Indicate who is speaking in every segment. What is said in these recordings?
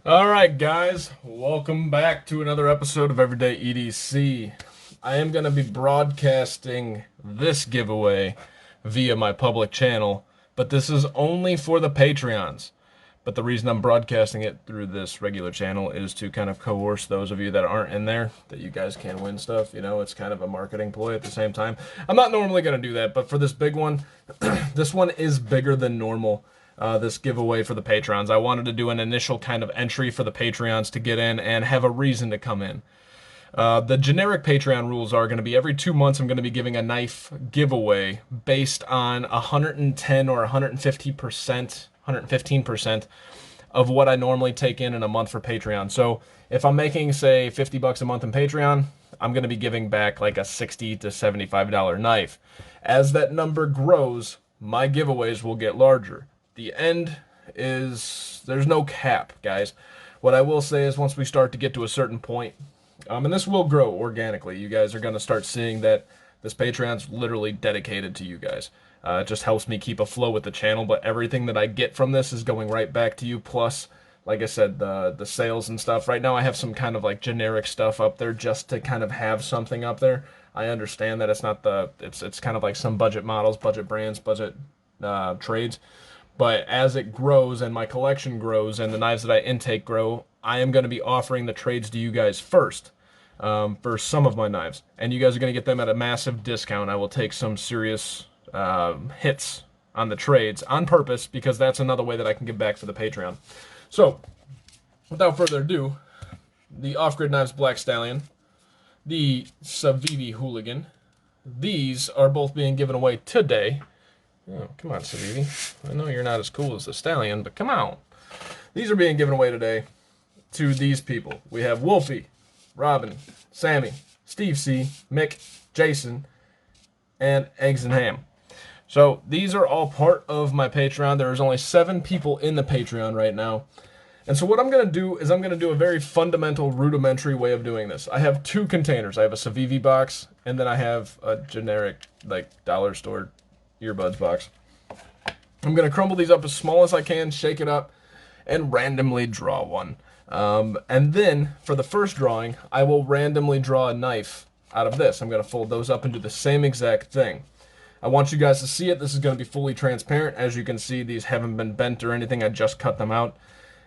Speaker 1: Alright guys, welcome back to another episode of Everyday EDC. I am going to be broadcasting this giveaway via my public channel, but this is only for the Patreons. But the reason I'm broadcasting it through this regular channel is to kind of coerce those of you that aren't in there, that you guys can win stuff. You know, it's kind of a marketing ploy at the same time. I'm not normally going to do that, but for this big one, this one is bigger than normal. This giveaway for the Patrons. I wanted to do an initial kind of entry for the Patreons to get in and have a reason to come in. The generic Patreon rules are going to be every 2 months I'm going to be giving a knife giveaway based on 110 or 150%, 115% of what I normally take in a month for Patreon. So if I'm making, say, 50 bucks a month in Patreon, I'm going to be giving back like a $60 to $75 knife. As that number grows, my giveaways will get larger. The end is, there's no cap, guys. What I will say is once we start to get to a certain point, and this will grow organically, you guys are going to start seeing that this Patreon's literally dedicated to you guys. It just helps me keep afloat with the channel, but everything that I get from this is going right back to you. Plus, like I said, the sales and stuff. Right now I have some kind of like generic stuff up there just to kind of have something up there. I understand that it's not it's kind of like some budget models, budget brands, budget trades. But as it grows and my collection grows and the knives that I intake grow, I am going to be offering the trades to you guys first for some of my knives. And you guys are going to get them at a massive discount. I will take some serious hits on the trades on purpose because that's another way that I can give back for the Patreon. So, without further ado, the Off-Grid Knives Black Stallion, the Savivi Hooligan, these are both being given away today. Oh, come on, Savivi. I know you're not as cool as the Stallion, but come on. These are being given away today to these people. We have Wolfie, Robin, Sammy, Steve C, Mick, Jason, and Eggs and Ham. So these are all part of my Patreon. There's only 7 people in the Patreon right now. And so what I'm going to do is I'm going to do a very fundamental, rudimentary way of doing this. I have 2 containers. I have a Savivi box, and then I have a generic, like, dollar store earbuds box. I'm going to crumble these up as small as I can, shake it up, and randomly draw one. And then, for the first drawing, I will randomly draw a knife out of this. I'm going to fold those up and do the same exact thing. I want you guys to see it. This is going to be fully transparent. As you can see, these haven't been bent or anything. I just cut them out.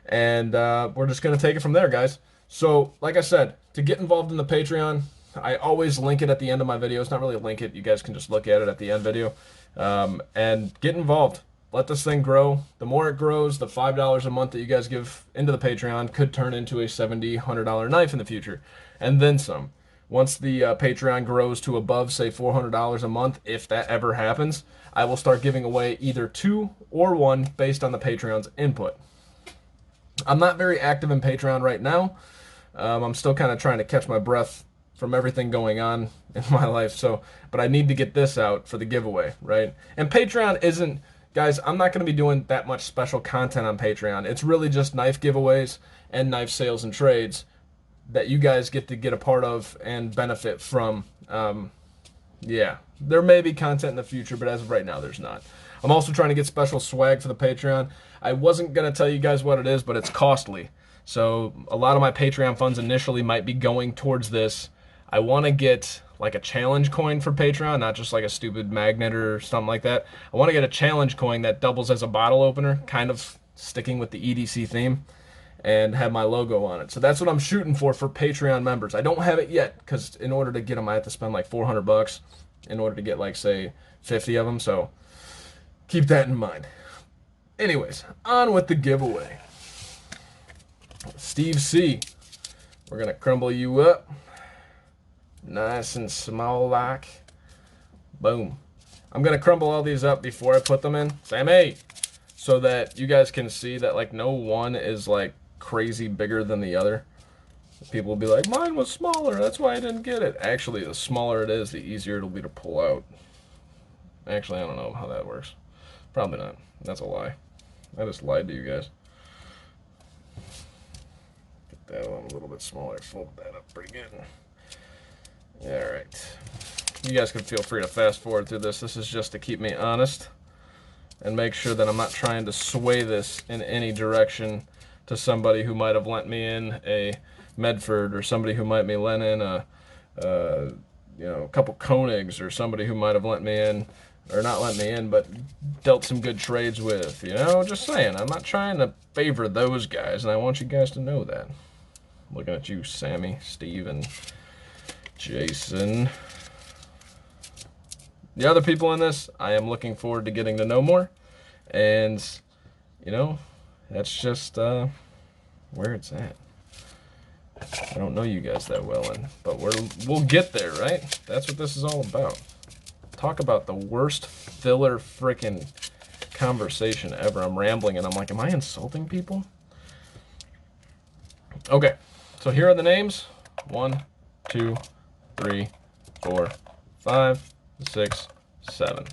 Speaker 1: And we're just going to take it from there, guys. So, like I said, to get involved in the Patreon, I always link it at the end of my videos. Not really link it. You guys can just look at it at the end video. And get involved. Let this thing grow. The more it grows, the $5 a month that you guys give into the Patreon could turn into a $70, $100 knife in the future. And then some. Once the Patreon grows to above, say, $400 a month, if that ever happens, I will start giving away either 2 or 1 based on the Patreon's input. I'm not very active in Patreon right now. I'm still kind of trying to catch my breath from everything going on in my life, but I need to get this out for the giveaway, right? And Patreon isn't, guys, I'm not going to be doing that much special content on Patreon. It's really just knife giveaways and knife sales and trades that you guys get to get a part of and benefit from. Yeah, there may be content in the future, but as of right now, there's not. I'm also trying to get special swag for the Patreon. I wasn't going to tell you guys what it is, but it's costly. So a lot of my Patreon funds initially might be going towards this. I want to get like a challenge coin for Patreon, not just like a stupid magnet or something like that. I want to get a challenge coin that doubles as a bottle opener, kind of sticking with the EDC theme, and have my logo on it. So that's what I'm shooting for Patreon members. I don't have it yet, because in order to get them, I have to spend like 400 bucks in order to get like, say, 50 of them. So keep that in mind. Anyways, on with the giveaway. Steve C, we're going to crumble you up. Nice and small like. Boom. I'm going to crumble all these up before I put them in. Sammy! So that you guys can see that like no one is like crazy bigger than the other. People will be like, mine was smaller, that's why I didn't get it. Actually, the smaller it is, the easier it'll be to pull out. Actually, I don't know how that works. Probably not. That's a lie. I just lied to you guys. Get that one a little bit smaller. Fold that up pretty good. Alright. You guys can feel free to fast forward through this. This is just to keep me honest and make sure that I'm not trying to sway this in any direction to somebody who might have lent me in a Medford, or somebody who might be lent in a couple Koenigs, or somebody who might have lent me in, or not lent me in, but dealt some good trades with. Just saying, I'm not trying to favor those guys, and I want you guys to know that. Looking at you, Sammy, Steve, and Jason. The other people in this, I am looking forward to getting to know more, and that's just where it's at. I don't know you guys that well, but we'll get there, right? That's what this is all about. Talk about the worst filler frickin' conversation ever. I'm rambling and I'm like, am I insulting people? Okay, so here are the names. 1, 2, 3, 4, 5, 6, 7.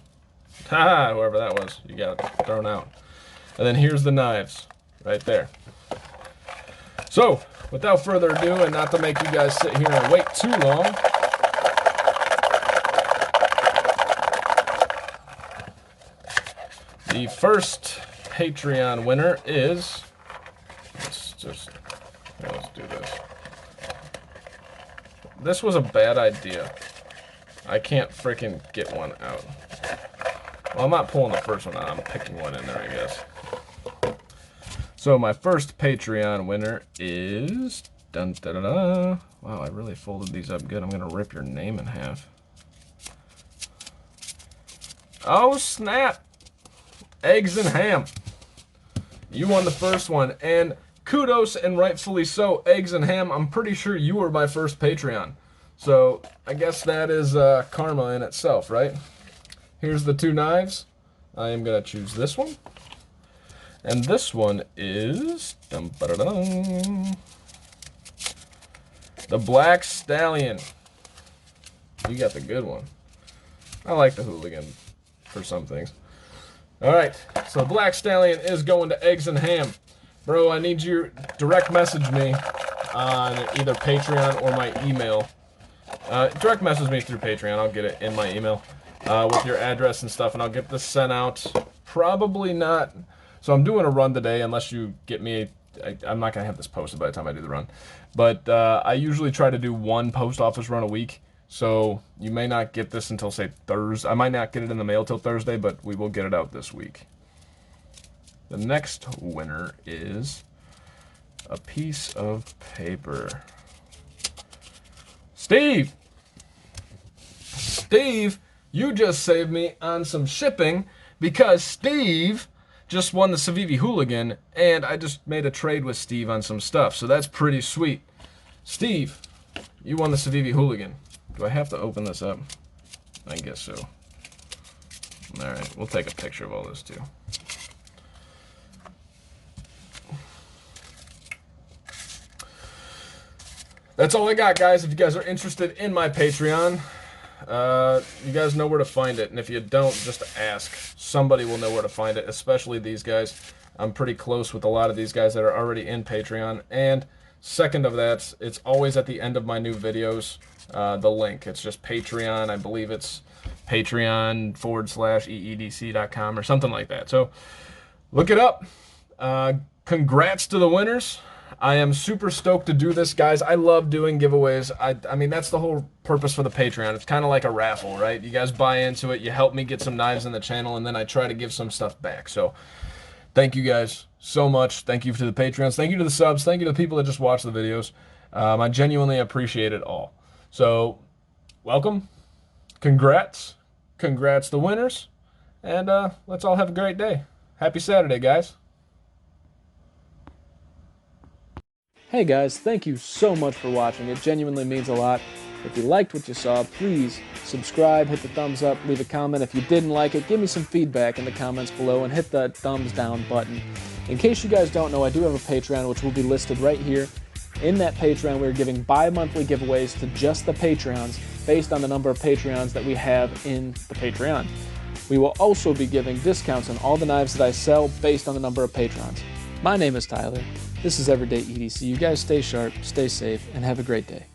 Speaker 1: Ha! Whoever that was, you got it thrown out. And then here's the knives right there. So, without further ado, and not to make you guys sit here and wait too long, the first Patreon winner is, let's do this. This was a bad idea. I can't freaking get one out. Well, I'm not pulling the first one out. I'm picking one in there, I guess. So my first Patreon winner is, dun, da, da, da. Wow, I really folded these up good. I'm gonna rip your name in half. Oh snap! Eggs and Ham. You won the first one, and kudos, and rightfully so. Eggs and Ham, I'm pretty sure you were my first Patreon. So I guess that is karma in itself, right? Here's the two knives. I am gonna choose this one. And this one is the Black Stallion. You got the good one. I like the Hooligan for some things. Alright, so Black Stallion is going to Eggs and Ham. Bro, I need you direct message me on either Patreon or my email. Direct message me through Patreon. I'll get it in my email with your address and stuff, and I'll get this sent out. Probably not. So I'm doing a run today, unless you get me. I'm not gonna have this posted by the time I do the run, but I usually try to do one post office run a week. So you may not get this until, say, Thursday. I might not get it in the mail till Thursday, but we will get it out this week. The next winner is a piece of paper. Steve! Steve, you just saved me on some shipping, because Steve just won the Civivi Hooligan, and I just made a trade with Steve on some stuff, so that's pretty sweet. Steve, you won the Civivi Hooligan. Do I have to open this up? I guess so. Alright, we'll take a picture of all this too. That's all I got, guys. If you guys are interested in my Patreon, you guys know where to find it. And if you don't, just ask. Somebody will know where to find it, especially these guys. I'm pretty close with a lot of these guys that are already in Patreon. And second of that, it's always at the end of my new videos, the link. It's just Patreon. I believe it's patreon.com/eedc.com or something like that. So look it up. Congrats to the winners. I am super stoked to do this, guys. I love doing giveaways. I mean, that's the whole purpose for the Patreon. It's kind of like a raffle, right? You guys buy into it. You help me get some knives in the channel, and then I try to give some stuff back. So thank you guys so much. Thank you to the Patreons. Thank you to the subs. Thank you to the people that just watch the videos. I genuinely appreciate it all. So welcome. Congrats. Congrats the winners. And let's all have a great day. Happy Saturday, guys.
Speaker 2: Hey guys, thank you so much for watching. It genuinely means a lot. If you liked what you saw, please subscribe, hit the thumbs up, leave a comment. If you didn't like it, give me some feedback in the comments below and hit the thumbs down button. In case you guys don't know, I do have a Patreon, which will be listed right here. In that Patreon, we're giving bi-monthly giveaways to just the Patreons based on the number of Patreons that we have in the Patreon. We will also be giving discounts on all the knives that I sell based on the number of patrons. My name is Tyler. This is Everyday EDC. You guys stay sharp, stay safe, and have a great day.